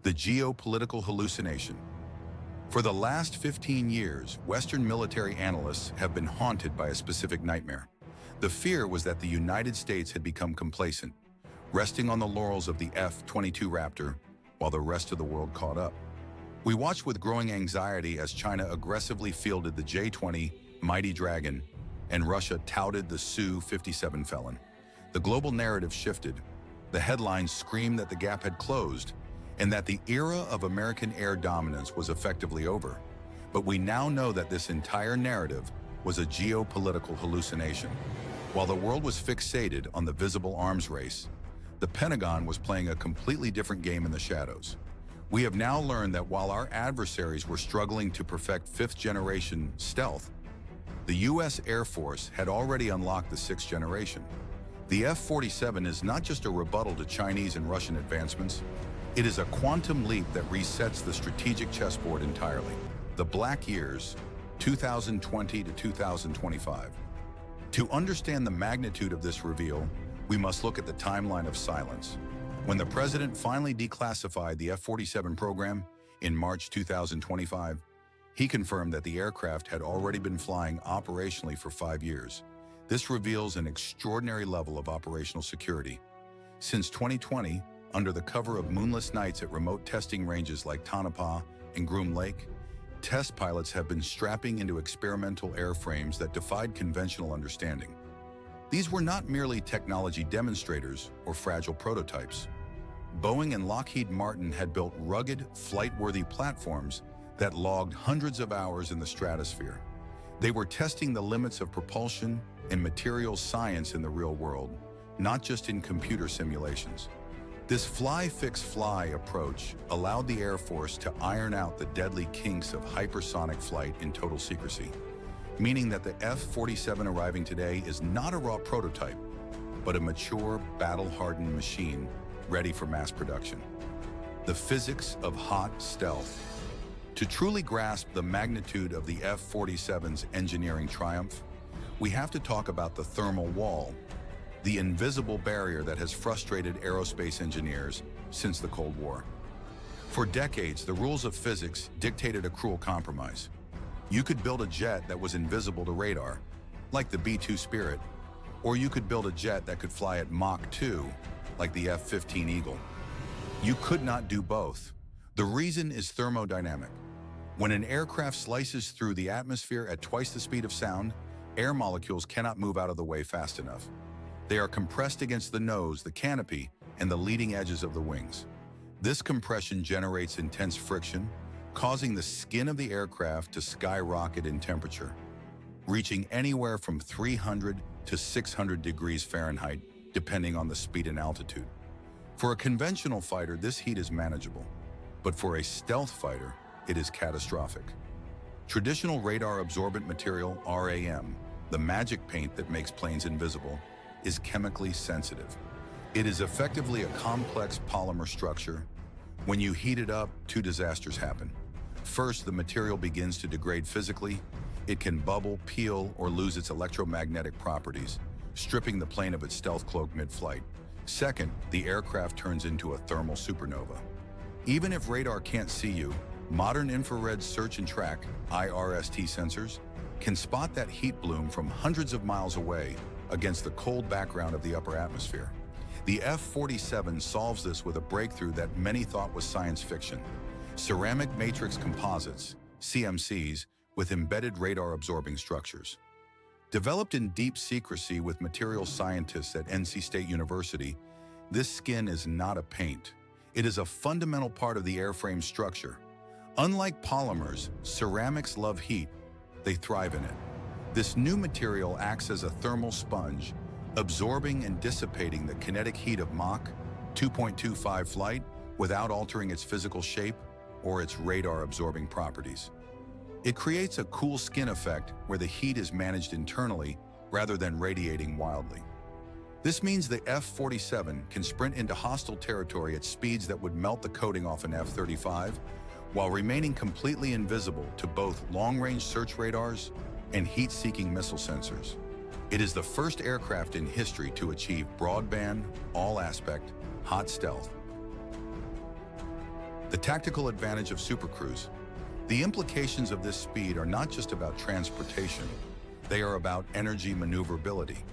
the geopolitical hallucination. For the last 15 years, Western military analysts have been haunted by a specific nightmare. The fear was that the United States had become complacent, resting on the laurels of the F-22 Raptor while the rest of the world caught up. We watched with growing anxiety as China aggressively fielded the J-20 Mighty Dragon and Russia touted the Su-57 Felon. The global narrative shifted. The headlines screamed that the gap had closed and that the era of American air dominance was effectively over. But we now know that this entire narrative was a geopolitical hallucination. While the world was fixated on the visible arms race, the Pentagon was playing a completely different game in the shadows. We have now learned that while our adversaries were struggling to perfect fifth-generation stealth, the U.S. Air Force had already unlocked the sixth generation. The F-47 is not just a rebuttal to Chinese and Russian advancements, it is a quantum leap that resets the strategic chessboard entirely. The Black Years, 2020 to 2025. To understand the magnitude of this reveal, we must look at the timeline of silence. When the president finally declassified the F-47 program in March 2025, he confirmed that the aircraft had already been flying operationally for 5 years. This reveals an extraordinary level of operational security. Since 2020, under the cover of moonless nights at remote testing ranges like Tonopah and Groom Lake, test pilots have been strapping into experimental airframes that defied conventional understanding. These were not merely technology demonstrators or fragile prototypes. Boeing and Lockheed Martin had built rugged, flight-worthy platforms that logged hundreds of hours in the stratosphere. They were testing the limits of propulsion and materials science in the real world, not just in computer simulations. This fly-fix-fly approach allowed the Air Force to iron out the deadly kinks of hypersonic flight in total secrecy, meaning that the F-47 arriving today is not a raw prototype, but a mature, battle-hardened machine ready for mass production. The physics of hot stealth. To truly grasp the magnitude of the F-47's engineering triumph, we have to talk about the thermal wall, the invisible barrier that has frustrated aerospace engineers since the Cold War. For decades, the rules of physics dictated a cruel compromise. You could build a jet that was invisible to radar, like the B-2 Spirit, or you could build a jet that could fly at Mach 2, like the F-15 Eagle. You could not do both. The reason is thermodynamic. When an aircraft slices through the atmosphere at twice the speed of sound, air molecules cannot move out of the way fast enough. They are compressed against the nose, the canopy, and the leading edges of the wings. This compression generates intense friction, causing the skin of the aircraft to skyrocket in temperature, reaching anywhere from 300 to 600 degrees Fahrenheit, depending on the speed and altitude. For a conventional fighter, this heat is manageable, but for a stealth fighter, it is catastrophic. Traditional radar-absorbent material, RAM, the magic paint that makes planes invisible, is chemically sensitive. It is effectively a complex polymer structure. When you heat it up, two disasters happen. First, the material begins to degrade physically. It can bubble, peel, or lose its electromagnetic properties, stripping the plane of its stealth cloak mid-flight. Second, the aircraft turns into a thermal supernova. Even if radar can't see you, modern infrared search and track, IRST sensors, can spot that heat bloom from hundreds of miles away against the cold background of the upper atmosphere. The F-47 solves this with a breakthrough that many thought was science fiction: Ceramic Matrix Composites, CMCs, with embedded radar-absorbing structures. Developed in deep secrecy with materials scientists at NC State University, this skin is not a paint. It is a fundamental part of the airframe structure. Unlike polymers, ceramics love heat. They thrive in it. This new material acts as a thermal sponge, absorbing and dissipating the kinetic heat of Mach 2.25 flight without altering its physical shape or its radar-absorbing properties. It creates a cool skin effect where the heat is managed internally rather than radiating wildly. This means the F-47 can sprint into hostile territory at speeds that would melt the coating off an F-35 while remaining completely invisible to both long-range search radars and heat-seeking missile sensors. It is the first aircraft in history to achieve broadband, all-aspect, hot stealth. The tactical advantage of supercruise. The implications of this speed are not just about transportation, they are about energy maneuverability.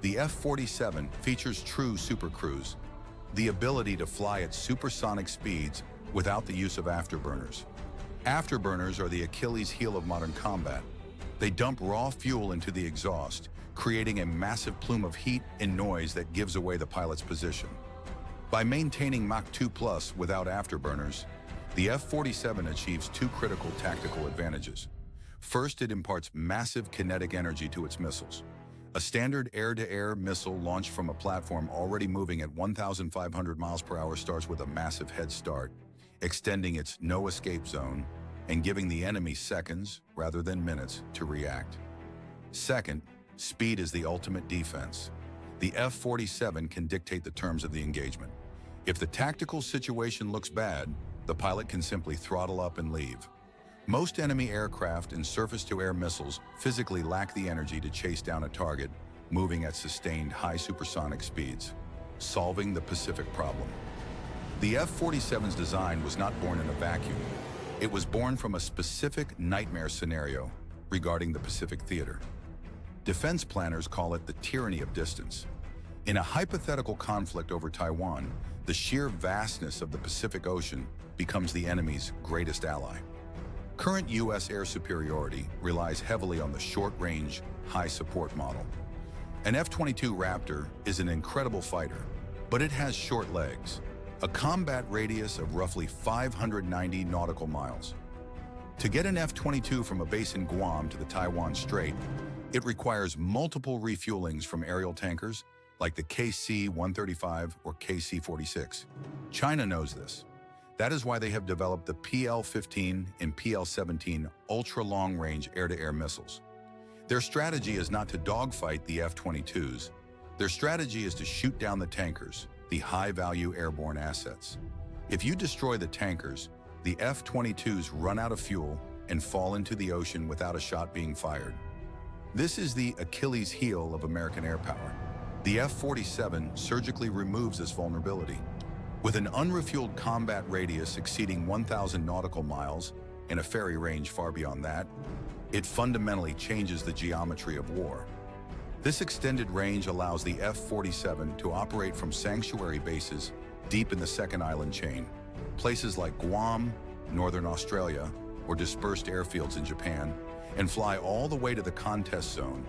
The F-47 features true supercruise, the ability to fly at supersonic speeds without the use of afterburners. Afterburners are the Achilles heel of modern combat. They dump raw fuel into the exhaust, creating a massive plume of heat and noise that gives away the pilot's position. By maintaining Mach 2+ without afterburners, the F-47 achieves two critical tactical advantages. First, it imparts massive kinetic energy to its missiles. A standard air-to-air missile launched from a platform already moving at 1,500 miles per hour starts with a massive head start, extending its no-escape zone and giving the enemy seconds, rather than minutes, to react. Second, speed is the ultimate defense. The F-47 can dictate the terms of the engagement. If the tactical situation looks bad, the pilot can simply throttle up and leave. Most enemy aircraft and surface-to-air missiles physically lack the energy to chase down a target, moving at sustained high supersonic speeds, solving the Pacific problem. The F-47's design was not born in a vacuum. It was born from a specific nightmare scenario regarding the Pacific theater. Defense planners call it the tyranny of distance. In a hypothetical conflict over Taiwan, the sheer vastness of the Pacific Ocean becomes the enemy's greatest ally. Current U.S. air superiority relies heavily on the short-range, high-support model. An F-22 Raptor is an incredible fighter, but it has short legs, a combat radius of roughly 590 nautical miles. To get an F-22 from a base in Guam to the Taiwan Strait, it requires multiple refuelings from aerial tankers like the KC-135 or KC-46. China knows this. That is why they have developed the PL-15 and PL-17 ultra-long-range air-to-air missiles. Their strategy is not to dogfight the F-22s. Their strategy is to shoot down the tankers, the high-value airborne assets. If you destroy the tankers, the F-22s run out of fuel and fall into the ocean without a shot being fired. This is the Achilles heel of American air power. The F-47 surgically removes this vulnerability. With an unrefueled combat radius exceeding 1,000 nautical miles and a ferry range far beyond that, it fundamentally changes the geometry of war. This extended range allows the F-47 to operate from sanctuary bases deep in the second island chain, places like Guam, Northern Australia, or dispersed airfields in Japan, and fly all the way to the contest zone,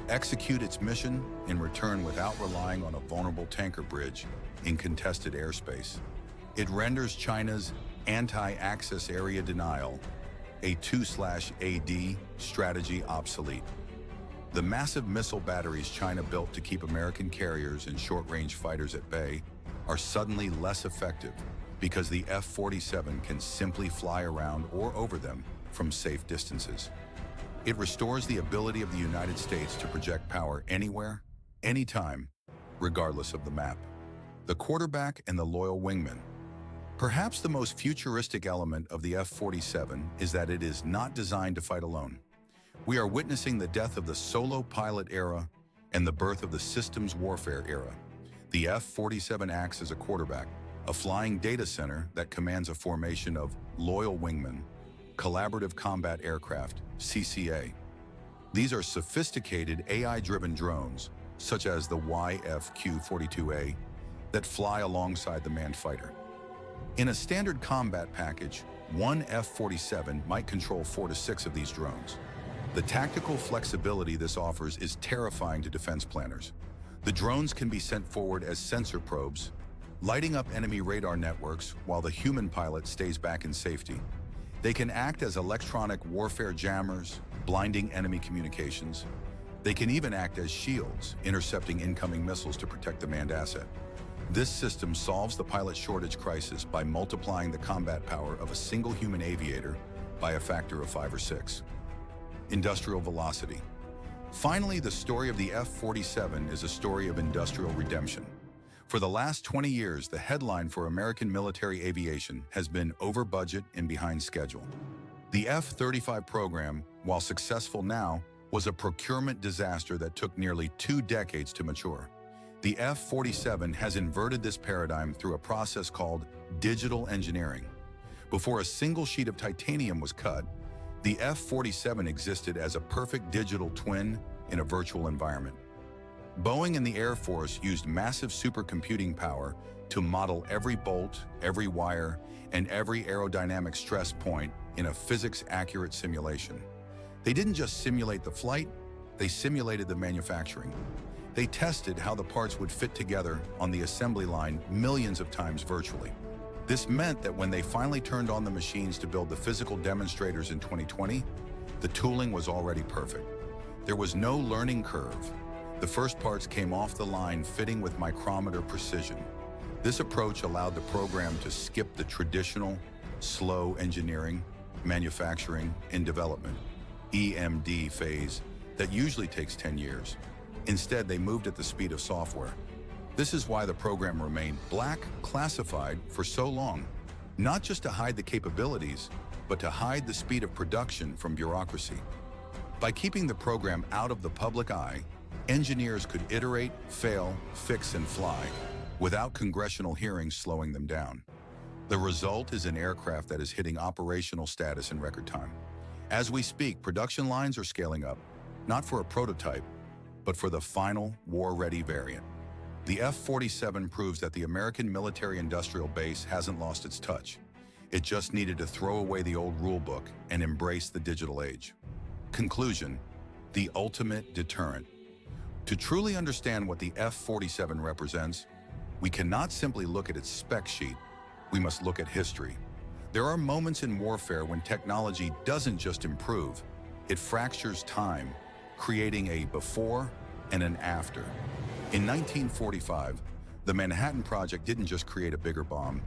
execute its mission, and return without relying on a vulnerable tanker bridge in contested airspace. It renders China's anti-access area denial, a 2/AD strategy, obsolete. The massive missile batteries China built to keep American carriers and short-range fighters at bay are suddenly less effective because the F-47 can simply fly around or over them from safe distances. It restores the ability of the United States to project power anywhere, anytime, regardless of the map. The quarterback and the loyal wingman. Perhaps the most futuristic element of the F-47 is that it is not designed to fight alone. We are witnessing the death of the solo pilot era and the birth of the systems warfare era. The F-47 acts as a quarterback, a flying data center that commands a formation of loyal wingmen, collaborative combat aircraft, CCA. These are sophisticated AI-driven drones, such as the YFQ-42A, that fly alongside the manned fighter. In a standard combat package, one F-47 might control 4 to 6 of these drones. The tactical flexibility this offers is terrifying to defense planners. The drones can be sent forward as sensor probes, lighting up enemy radar networks while the human pilot stays back in safety. They can act as electronic warfare jammers, blinding enemy communications. They can even act as shields, intercepting incoming missiles to protect the manned asset. This system solves the pilot shortage crisis by multiplying the combat power of a single human aviator by a factor of 5 or 6. Industrial velocity. Finally, the story of the F-47 is a story of industrial redemption. For the last 20 years, the headline for American military aviation has been over budget and behind schedule. The F-35 program, while successful now, was a procurement disaster that took nearly 2 decades to mature. The F-47 has inverted this paradigm through a process called digital engineering. Before a single sheet of titanium was cut, the F-47 existed as a perfect digital twin in a virtual environment. Boeing and the Air Force used massive supercomputing power to model every bolt, every wire, and every aerodynamic stress point in a physics-accurate simulation. They didn't just simulate the flight, they simulated the manufacturing. They tested how the parts would fit together on the assembly line millions of times virtually. This meant that when they finally turned on the machines to build the physical demonstrators in 2020, the tooling was already perfect. There was no learning curve. The first parts came off the line fitting with micrometer precision. This approach allowed the program to skip the traditional, slow engineering, manufacturing, and development, EMD phase that usually takes 10 years. Instead, they moved at the speed of software. This is why the program remained black classified for so long, not just to hide the capabilities, but to hide the speed of production from bureaucracy. By keeping the program out of the public eye, engineers could iterate, fail, fix, and fly without congressional hearings slowing them down. The result is an aircraft that is hitting operational status in record time. As we speak, production lines are scaling up, not for a prototype, but for the final war-ready variant. The F-47 proves that the American military-industrial base hasn't lost its touch. It just needed to throw away the old rulebook and embrace the digital age. Conclusion: the ultimate deterrent. To truly understand what the F-47 represents, we cannot simply look at its spec sheet, we must look at history. There are moments in warfare when technology doesn't just improve, it fractures time, creating a before and an after. In 1945, the Manhattan Project didn't just create a bigger bomb,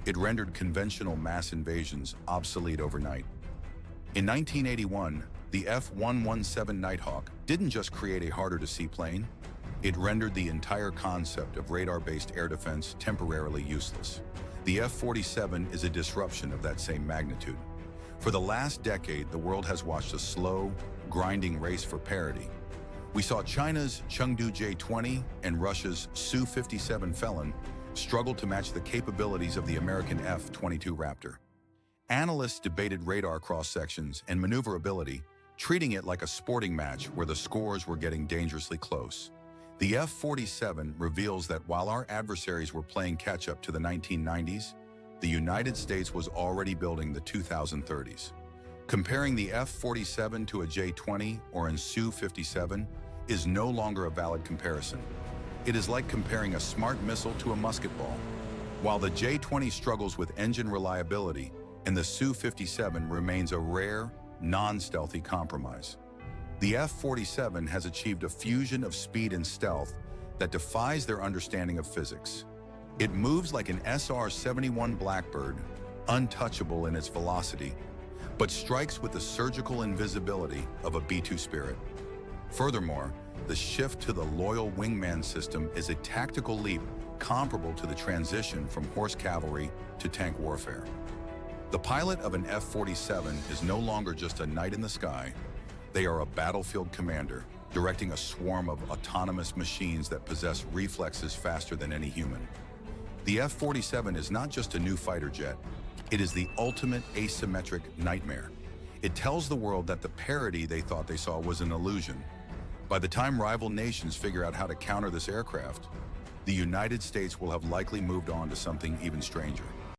it rendered conventional mass invasions obsolete overnight. In 1981, the F-117 Nighthawk didn't just create a harder-to-see plane, it rendered the entire concept of radar-based air defense temporarily useless. The F-47 is a disruption of that same magnitude. For the last decade, the world has watched a slow, grinding race for parity. We saw China's Chengdu J-20 and Russia's Su-57 Felon struggle to match the capabilities of the American F-22 Raptor. Analysts debated radar cross-sections and maneuverability, treating it like a sporting match where the scores were getting dangerously close. The F-47 reveals that while our adversaries were playing catch-up to the 1990s, the United States was already building the 2030s. Comparing the F-47 to a J-20 or an Su-57 is no longer a valid comparison. It is like comparing a smart missile to a musket ball. While the J-20 struggles with engine reliability and the Su-57 remains a rare, non-stealthy compromise. The F-47 has achieved a fusion of speed and stealth that defies their understanding of physics. It moves like an SR-71 Blackbird, untouchable in its velocity, but strikes with the surgical invisibility of a B-2 Spirit. Furthermore, the shift to the loyal Wingman system is a tactical leap comparable to the transition from horse cavalry to tank warfare. The pilot of an F-47 is no longer just a knight in the sky. They are a battlefield commander, directing a swarm of autonomous machines that possess reflexes faster than any human. The F-47 is not just a new fighter jet, it is the ultimate asymmetric nightmare. It tells the world that the parity they thought they saw was an illusion. By the time rival nations figure out how to counter this aircraft, the United States will have likely moved on to something even stranger.